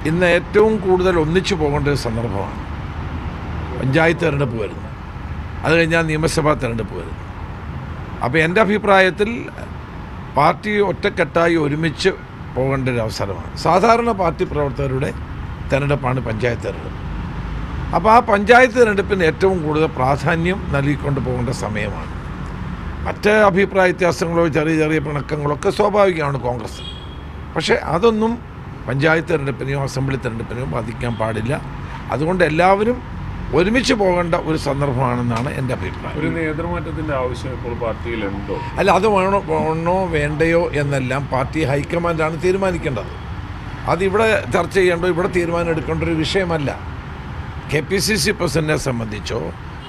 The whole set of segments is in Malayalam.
ഇന്ന് ഏറ്റവും കൂടുതൽ ഒന്നിച്ചു പോകേണ്ട ഒരു സന്ദർഭമാണ്. പഞ്ചായത്ത് തിരഞ്ഞെടുപ്പ് വരുന്നു, അത് കഴിഞ്ഞാൽ നിയമസഭാ തിരഞ്ഞെടുപ്പ് വരുന്നു. അപ്പോൾ എൻ്റെ അഭിപ്രായത്തിൽ പാർട്ടി ഒറ്റക്കെട്ടായി ഒരുമിച്ച് പോകേണ്ട ഒരു അവസരമാണ്. സാധാരണ പാർട്ടി പ്രവർത്തകരുടെ തിരഞ്ഞെടുപ്പാണ് പഞ്ചായത്ത് തിരഞ്ഞെടുപ്പ്. അപ്പോൾ ആ പഞ്ചായത്ത് തിരഞ്ഞെടുപ്പിന് ഏറ്റവും കൂടുതൽ പ്രാധാന്യം നൽകിക്കൊണ്ട് പോകേണ്ട സമയമാണ്. മറ്റ് അഭിപ്രായ വ്യത്യാസങ്ങളോ ചെറിയ ചെറിയ പിണക്കങ്ങളൊക്കെ സ്വാഭാവികമാണ് കോൺഗ്രസ്. പക്ഷേ അതൊന്നും പഞ്ചായത്ത് തിരഞ്ഞെടുപ്പിനെയോ അസംബ്ലി തിരഞ്ഞെടുപ്പിനെയോ ബാധിക്കാൻ പാടില്ല. അതുകൊണ്ട് എല്ലാവരും ഒരുമിച്ച് പോകേണ്ട ഒരു സന്ദർഭമാണെന്നാണ് എൻ്റെ അഭിപ്രായം. ഒരു നേതൃമാറ്റത്തിൻ്റെ ആവശ്യം ഇപ്പോൾ പാർട്ടിയിലുണ്ടോ? അല്ല, അത് വേണോ വേണ്ടയോ എന്നെല്ലാം പാർട്ടി ഹൈക്കമാൻഡാണ് തീരുമാനിക്കേണ്ടത്. അതിവിടെ ചർച്ച ചെയ്യേണ്ടോ ഇവിടെ തീരുമാനം എടുക്കേണ്ട ഒരു വിഷയമല്ല. KPCC പ്രസിഡന്റിനെ സംബന്ധിച്ചോ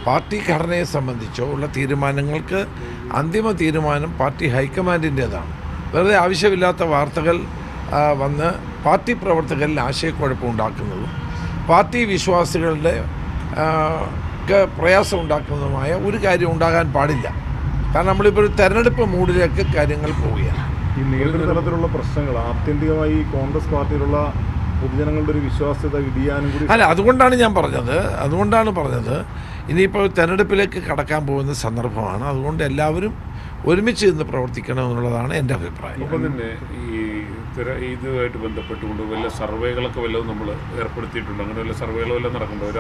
പാർട്ടി ഘടനയെ സംബന്ധിച്ചോ ഉള്ള തീരുമാനങ്ങൾക്ക് അന്തിമ തീരുമാനം പാർട്ടി ഹൈക്കമാൻഡിൻ്റേതാണ്. വെറുതെ ആവശ്യമില്ലാത്ത വാർത്തകൾ വന്ന് പാർട്ടി പ്രവർത്തകരിൽ ആശയക്കുഴപ്പമുണ്ടാക്കുന്നതും പാർട്ടി വിശ്വാസികളുടെ പ്രയാസം ഉണ്ടാക്കുന്നതുമായ ഒരു കാര്യം ഉണ്ടാകാൻ പാടില്ല. കാരണം നമ്മളിപ്പോൾ ഒരു തെരഞ്ഞെടുപ്പ് മൂഡിലേക്ക് കാര്യങ്ങൾ പോവുകയാണ്. ഈ നേതൃതലത്തിലുള്ള പ്രശ്നങ്ങൾ ആത്യന്തികമായി കോൺഗ്രസ് പാർട്ടിയിലുള്ള പൊതുജനങ്ങളുടെ ഒരു വിശ്വാസ്യത ഇടിയാനും കൂടി. അല്ല, അതുകൊണ്ടാണ് പറഞ്ഞത് ഇനിയിപ്പോൾ തെരഞ്ഞെടുപ്പിലേക്ക് കടക്കാൻ പോകുന്ന സന്ദർഭമാണ്. അതുകൊണ്ട് എല്ലാവരും ഒരുമിച്ച് നിന്ന് പ്രവർത്തിക്കണം എന്നുള്ളതാണ് എൻ്റെ അഭിപ്രായം. ഇപ്പം തന്നെ ഇതുമായിട്ട് ബന്ധപ്പെട്ടുകൊണ്ട് വല്ല സർവേകളൊക്കെ വല്ലതും നമ്മൾ ഏർപ്പെടുത്തിയിട്ടുണ്ട്. അങ്ങനെ വല്ല സർവേകൾ വല്ലതും നടക്കുന്നുണ്ട്.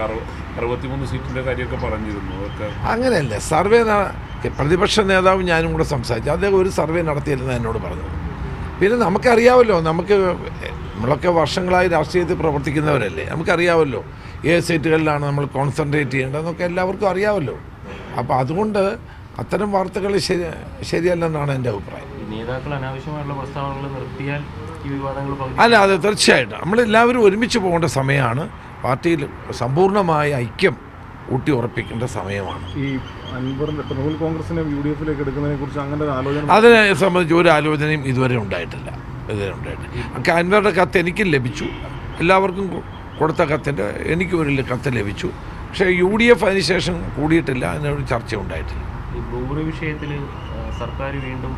ഒരു 63 സീറ്റിൻ്റെ കാര്യമൊക്കെ പറഞ്ഞിരുന്നു. അതൊക്കെ അങ്ങനെയല്ല. സർവേ പ്രതിപക്ഷ നേതാവ് ഞാനും കൂടെ സംസാരിച്ചു. അദ്ദേഹം ഒരു സർവേ നടത്തിയിരുന്ന എന്നോട് പറഞ്ഞത്. പിന്നെ നമുക്കറിയാമല്ലോ, നമ്മളൊക്കെ വർഷങ്ങളായി രാഷ്ട്രീയത്തിൽ പ്രവർത്തിക്കുന്നവരല്ലേ, നമുക്കറിയാമല്ലോ ഏത് സീറ്റുകളിലാണ് നമ്മൾ കോൺസെൻട്രേറ്റ് ചെയ്യേണ്ടതെന്നൊക്കെ എല്ലാവർക്കും അറിയാമല്ലോ. അപ്പോൾ അതുകൊണ്ട് അത്തരം വാർത്തകൾ ശരിയല്ലെന്നാണ് എൻ്റെ അഭിപ്രായം. നേതാക്കൾ അനാവശ്യമായുള്ള പ്രസ്താവനകൾ നിർത്തിയാൽ ഈ വിവാദങ്ങൾ അല്ല, അത് തീർച്ചയായിട്ടും നമ്മളെല്ലാവരും ഒരുമിച്ച് പോകേണ്ട സമയമാണ്. പാർട്ടിയിൽ സമ്പൂർണ്ണമായ ഐക്യം ഊട്ടി ഉറപ്പിക്കേണ്ട സമയമാണ്. ഈ അൻവറിന്റെ തൃണമൂൽ കോൺഗ്രസിനെ UDF എടുക്കുന്നതിനെ കുറിച്ച് അങ്ങനെ ഒരു ആലോചന, അതിനെ സംബന്ധിച്ച് ഒരു ആലോചനയും ഇതുവരെ ഉണ്ടായിട്ടില്ല. അൻവറുടെ കത്ത് എനിക്കും ലഭിച്ചു, എല്ലാവർക്കും കൊടുത്ത കത്തിൻ്റെ എനിക്കും ഒരു കത്ത് ലഭിച്ചു. പക്ഷേ UDF അതിനുശേഷം കൂടിയിട്ടില്ല, അതിനൊരു ചർച്ച ഉണ്ടായിട്ടില്ല. ഈ ബ്രൂവറി വിഷയത്തിൽ സർക്കാർ വീണ്ടും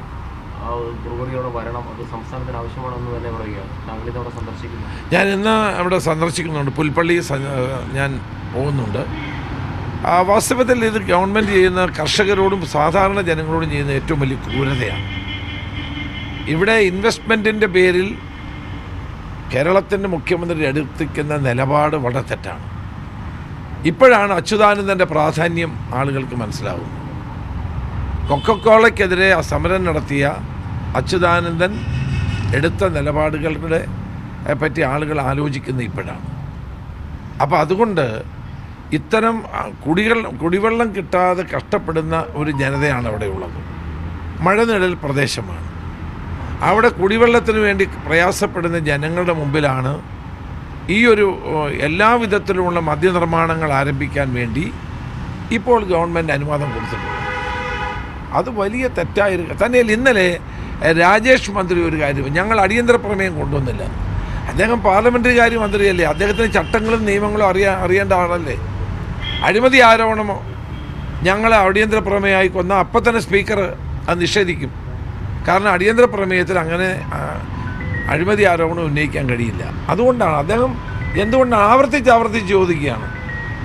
ബ്രൂവറിയോടെ വരണം, അത് സംസ്ഥാനത്തിന് ആവശ്യമാണെന്ന് തന്നെ പറയുകയാണ്. താങ്കൾ ഇതവിടെ സന്ദർശിക്കുന്നു? ഞാൻ ഇന്ന് അവിടെ സന്ദർശിക്കുന്നുണ്ട്. പുൽപ്പള്ളി ഞാൻ പോകുന്നുണ്ട്. വാസ്തവത്തിൽ ഇത് ഗവൺമെൻറ് ചെയ്യുന്ന കർഷകരോടും സാധാരണ ജനങ്ങളോടും ചെയ്യുന്ന ഏറ്റവും വലിയ ക്രൂരതയാണ്. ഇവിടെ ഇൻവെസ്റ്റ്മെൻറ്റിൻ്റെ പേരിൽ കേരളത്തിൻ്റെ മുഖ്യമന്ത്രി എടുത്തിരിക്കുന്ന നിലപാട് വളരെ തെറ്റാണ്. ഇപ്പോഴാണ് അച്യുതാനന്ദൻ്റെ പ്രാധാന്യം ആളുകൾക്ക് മനസ്സിലാവുന്നത്. കൊക്കക്കോളയ്ക്കെതിരെ സമരം നടത്തിയ അച്യുതാനന്ദൻ എടുത്ത നിലപാടുകളുടെ പറ്റി ആളുകൾ ആലോചിക്കുന്നത് ഇപ്പോഴാണ്. അപ്പോൾ അതുകൊണ്ട് ഇത്തരം കുടിവെള്ളം കിട്ടാതെ കഷ്ടപ്പെടുന്ന ഒരു ജനതയാണ് അവിടെ ഉള്ളത്. മഴനിഴൽ പ്രദേശമാണ്. അവിടെ കുടിവെള്ളത്തിന് വേണ്ടി പ്രയാസപ്പെടുന്ന ജനങ്ങളുടെ മുമ്പിലാണ് ഈ ഒരു എല്ലാവിധത്തിലുമുള്ള മദ്യനിർമ്മാണങ്ങൾ ആരംഭിക്കാൻ വേണ്ടി ഇപ്പോൾ ഗവൺമെൻറ് അനുവാദം കൊടുത്തിട്ടുണ്ട്. അത് വലിയ തെറ്റായിരിക്കും. തന്നെയല്ല, ഇന്നലെ രാജേഷ് മന്ത്രി ഒരു കാര്യം, ഞങ്ങൾ അടിയന്തര പ്രമേയം കൊണ്ടുവന്നില്ല. അദ്ദേഹം പാർലമെൻ്ററി കാര്യ മന്ത്രിയല്ലേ, അദ്ദേഹത്തിന് ചട്ടങ്ങളും നിയമങ്ങളും അറിയേണ്ട ആളല്ലേ. അഴിമതി ആരോപണമോ ഞങ്ങളെ അടിയന്തര പ്രമേയമായി കൊന്ന അപ്പം തന്നെ സ്പീക്കർ അത് നിഷേധിക്കും. കാരണം അടിയന്തര പ്രമേയത്തിൽ അങ്ങനെ അഴിമതി ആരോപണം ഉന്നയിക്കാൻ കഴിയില്ല. അതുകൊണ്ടാണ് അദ്ദേഹം എന്തുകൊണ്ടാണ് ആവർത്തിച്ച് ചോദിക്കുകയാണ്,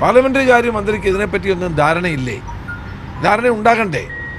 പാർലമെൻ്ററി കാര്യ മന്ത്രിക്ക് ഇതിനെപ്പറ്റിയൊന്നും ധാരണയില്ലേ? ധാരണ ഉണ്ടാകണ്ടേ?